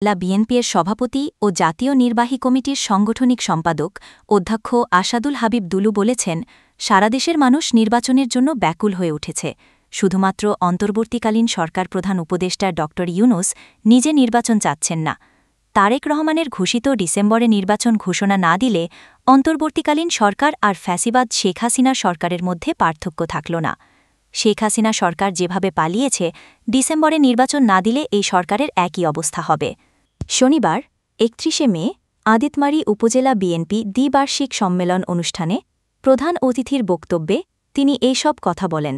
বিএনপির সভাপতি ও জাতীয় নির্বাহী কমিটির সাংগঠনিক সম্পাদক অধ্যক্ষ আসাদুল হাবিব দুলু বলেছেন, সারা দেশের মানুষ নির্বাচনের জন্য ব্যাকুল হয়ে উঠেছে। শুধুমাত্র অন্তর্বর্তীকালীন সরকার প্রধান উপদেষ্টা ড ইউনূস নিজে নির্বাচন চাচ্ছেন না। তারেক রহমানের ঘোষিত ডিসেম্বরে নির্বাচন ঘোষণা না দিলে অন্তর্বর্তীকালীন সরকার আর ফ্যাসিবাদ শেখ হাসিনার সরকারের মধ্যে পার্থক্য থাকল না। শেখ হাসিনা সরকার যেভাবে পালিয়েছে, ডিসেম্বরে নির্বাচন না দিলে এই সরকারের একই অবস্থা হবে। শনিবার ৩১ মে আদিতমারী উপজেলা বিএনপি দ্বিবার্ষিক সম্মেলন অনুষ্ঠানে প্রধান অতিথির বক্তব্যে তিনি এইসব কথা বলেন।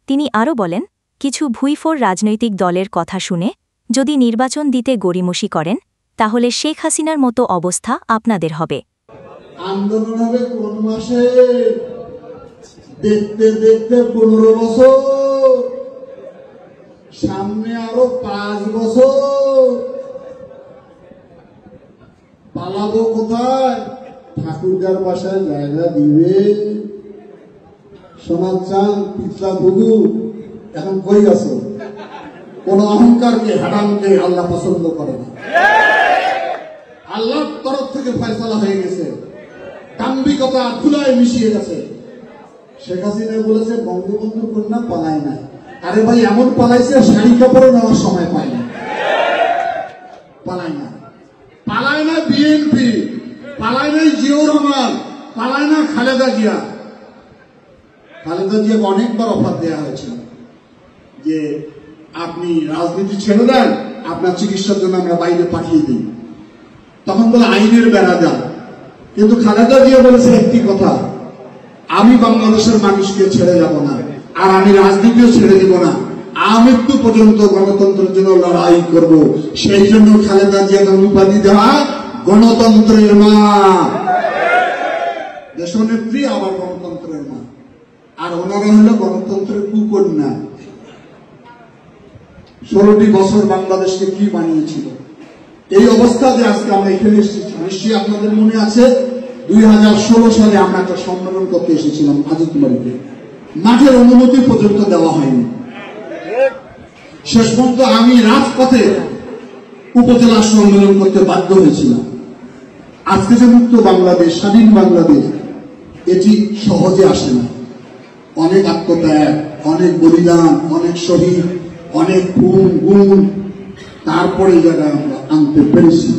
তিনি আরও বলেন, কিছু ভুইফোর রাজনৈতিক দলের কথা শুনে যদি নির্বাচন দিতে গড়িমসি করেন, তাহলে শেখ হাসিনার মতো অবস্থা আপনাদের হবে। আন্দোলন হবে কোন মাসে? দেখতে দেখতে 15 বছর, সামনে আরো 5 বছর। পালাবো কোথায়? ঠাকুরদার বাসায় জায়গা দিবে? সমাজ চান পিছলা ভুগু এখন কই গেছো? কোন অহংকারকে হারামকে আল্লাহ পছন্দ করে না। আল্লাহর তরফ থেকে ফয়সালা হয়ে গেছে, দাম্ভিকতা ধুলায় মিশিয়ে গেছে। শেখ হাসিনা বলেছে বঙ্গবন্ধুর কন্যা পালায় না। আরে ভাই, এমন পালাইছে শাড়ি কাপড় নেওয়ার সময় পায় না। পালায় না, পালায় না বিএনপি, পালায় নাই জিয়াউর রহমান, পালায় না খালেদা জিয়া। খালেদা জিয়াকে অনেকবার অফার দেওয়া হয়েছিল যে আপনি রাজনীতি ছেড়ে দেন, আপনার চিকিৎসার জন্য আমরা বাইরে পাঠিয়ে দিই। তখন বলে আইনের বেড়া দেন। কিন্তু খালেদা জিয়া বলেছে একটি কথা, আমি বাংলাদেশের মানুষকে ছেড়ে যাব না, আর আমি রাজনীতিও ছেড়ে দিব না, আমৃত্যু পর্যন্ত গণতন্ত্রের জন্য লড়াই করব। সেই জন্য খালেদা জিয়াকে উপাধি দেওয়া গণতন্ত্রের মা, দেশনেত্রী আবার গণতন্ত্রের মা। আর ওনারা হলো গণতন্ত্রের কুকন্যা। 16টি বছর বাংলাদেশকে কি বানিয়েছিল? এই অবস্থা যে আজকে আমরা এখানে এসেছি, নিশ্চয়ই আপনাদের মনে আছে 2016 সালে আমরা একটা সম্মেলন করতে এসেছিলাম আদিতমারীতে। মাঠের অনুমতি পর্যন্ত দেওয়া হয়নি। শেষ পর্যন্ত আমি রাজপথে উপজেলা সম্মেলন করতে বাধ্য হয়েছিলাম। আজকে যে মুক্ত বাংলাদেশ, স্বাধীন বাংলাদেশ, এটি সহজে আসে না। অনেক আত্মত্যাগ, অনেক বলিদান, অনেক শহীদ, অনেক খুন গুণ, তারপরে এই জায়গায় আমরা আনতে পেরেছি।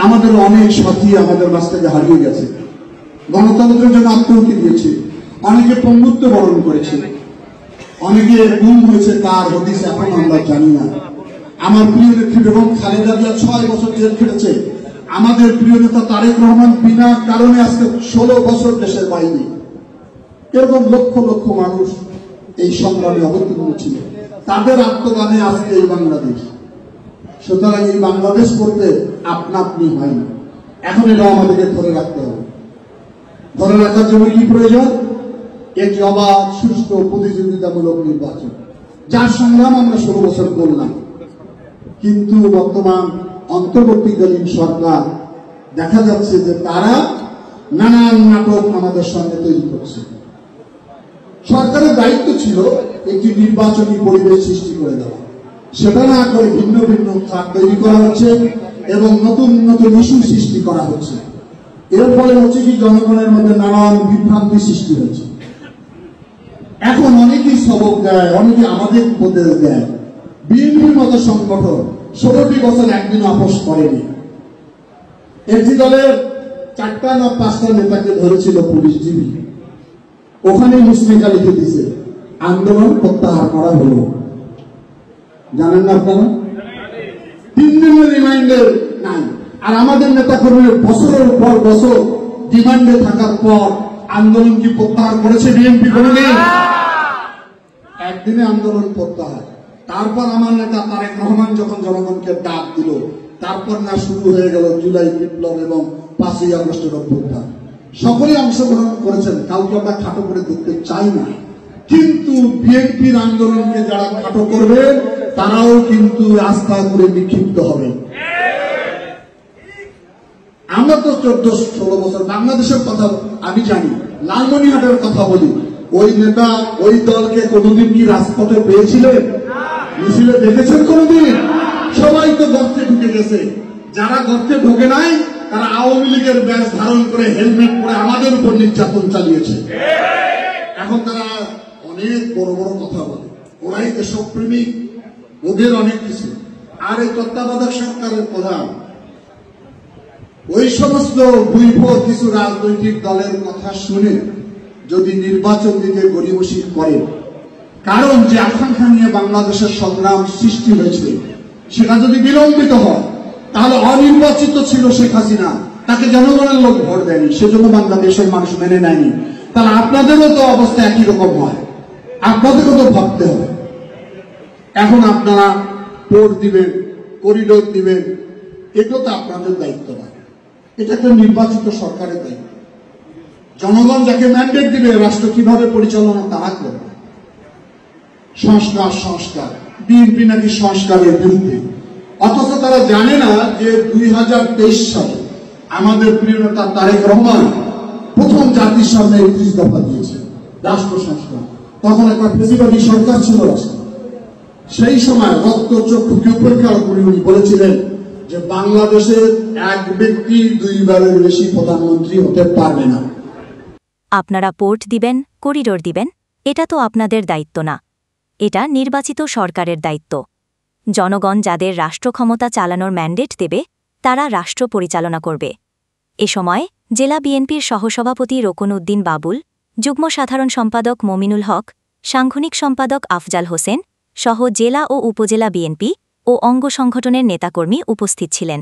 আমাদের অনেক সাথী আমাদের কাছ থেকে হারিয়ে গেছে, গণতন্ত্রের জন্য আত্মহুতি দিয়েছে, অনেকে পঙ্গুত্ব বরণ করেছে, অনেকে গুম হয়েছে, তার হদিস এখন আমরা জানি না। আমার প্রিয় নেত্রী বেগম খালেদা জিয়া 6 বছর জেল খেটেছে। আমাদের প্রিয় নেতা তারেক রহমান বিনা কারণে আজকে 16 বছর দেশের বাইরে। এরকম লক্ষ লক্ষ মানুষ এই সংগ্রামে অবতীর্ণ ছিল, তাদের আত্মদানে আজকে এই বাংলাদেশ। সুতরাং এই বাংলাদেশ করতে আপনা আপনি হয়নি, এখন এটা আমাদেরকে ধরে রাখতে হবে। ধরে রাখার জন্য কি প্রয়োজন? একটি অবাধ, সুষ্ঠু, প্রতিযোগিতামূলক নির্বাচন, যার সংগ্রাম আমরা 16 বছর করলাম। কিন্তু বর্তমান অন্তর্বর্তীকালীন সরকার দেখা যাচ্ছে যে তারা নানান নাটক আমাদের সঙ্গে তৈরি করছে। সরকারের দায়িত্ব ছিল একটি নির্বাচনী পরিবেশ সৃষ্টি করে দেওয়া, সেটা না করে ভিন্ন ভিন্ন খাত তৈরি করা হচ্ছে এবং নতুন নতুন ইস্যু সৃষ্টি করা হচ্ছে। এর ফলে হচ্ছে কি, জনগণের মধ্যে নানান বিভ্রান্তি সৃষ্টি হচ্ছে। এখন অনেকেই সবক দেয়, অনেকে আমাদের উপদেশ দেয়। বিএনপির মতো সংগঠন 16টি বছর একদিন আপোষ করেনি। একটি দলের 4টা না 5টা নেতাকে ধরেছিল পুলিশজীবী, ওখানে মুসলিকা লিখে দিছে, আন্দোলন প্রত্যাহার করা হলো। জানেন না আপনারা? 3 দিনের রিমাইন্ডার নাই। আর আমাদের নেতা কর্মীর বছরের পর বছর রিমান্ডে থাকার পর আন্দোলন কি প্রত্যাহার করেছে বিএনপি? কোনদিন। একদিনে আন্দোলন প্রত্যাহার। তারপর আমার নেতা তারেক রহমান যখন জনগণকে ডাক দিল, তারপর না শুরু হয়ে গেল জুলাই বিপ্লব এবং 5ই আগস্টের অভ্যুত্থান। সকলেই অংশগ্রহণ করেছেন, কাউকে আমরা খাটো করে দেখতে চাই না। কিন্তু বিএনপির আন্দোলনকে যারা খাটো করবে, তারাও কিন্তু রাস্তা করে বিক্ষিপ্ত হবে। আমরা তো 14-16 বছর বাংলাদেশের কথা আমি জানি, লালমনিরহাটের কথা বলি। ওই নেতা, ওই দলকে কোনদিন কি রাজপথে পেয়েছিলেন? মিছিলে দেখেছেন কোনদিন? সবাই তো গর্তে ঢুকে গেছে, যারা গর্তে ঢোকে নাই তারা আওয়ামী লীগের ব্যাজ ধারণ করে হেলমেট পরে আমাদের উপর নির্যাতন চালিয়েছে। এখন তারা অনেক বড় বড় কথা বলে, ওরাই দেশপ্রেমিক, ওদের অনেক কিছু। আর এই তত্ত্বাবধায়ক সরকারের প্রধান ওই সমস্ত বৈভ কিছু রাজনৈতিক দলের কথা শুনে যদি নির্বাচন দিতে গড়িমসি করে, কারণ যে আকাঙ্ক্ষা নিয়ে বাংলাদেশের সংগ্রাম সৃষ্টি হয়েছে সেটা যদি বিলম্বিত হয়, তাহলে অনির্বাচিত ছিল শেখ হাসিনা, তাকে জনগণের লোক ভোট দেয়নি, সেজন্য বাংলাদেশের মানুষ মেনে নেয়নি। তাহলে আপনাদেরও তো অবস্থা একই রকম হয়, আপনাদেরও তো ভাবতে হবে। এখন আপনারা ভোট দিবেন, করিডোর দিবেন, এটা তো আপনাদের দায়িত্ব না, এটা একটা নির্বাচিত সরকারের দায়িত্ব। জনগণ যাকে ম্যান্ডেট দিবে রাষ্ট্র কিভাবে পরিচালনা তারা করবে। সংস্কার বিএনপি নাকি সংস্কারের বিরুদ্ধে, অথচ তারা জানে না যে 2023 সালে আমাদের প্রিয় নেতা তারেক রহমান প্রথম জাতির সামনে 31 দফা দিয়েছে রাষ্ট্র সংস্কার। তখন একটা ফেসিবাদী সরকার ছিল রাষ্ট্র, সেই সময় রক্ত চক্ষুকে উপেক্ষা করে উনি বলেছিলেন যে বাংলাদেশের এক ব্যক্তি দুইবারের বেশি প্রধানমন্ত্রী হতে পারবে না। আপনারা পোর্ট দিবেন, করিডোর দিবেন, এটা তো আপনাদের দায়িত্ব না, এটা নির্বাচিত সরকারের দায়িত্ব। জনগণ যাদের রাষ্ট্র ক্ষমতা চালানোর ম্যান্ডেট দেবে তারা রাষ্ট্র পরিচালনা করবে। এ সময় জেলা বিএনপির সহসভাপতি রোকন উদ্দিন বাবুল, যুগ্ম সাধারণ সম্পাদক মমিনুল হক, সাংগঠনিক সম্পাদক আফজাল হোসেন সহ জেলা ও উপজেলা বিএনপি ও অঙ্গ সংগঠনের নেতাকর্মী উপস্থিত ছিলেন।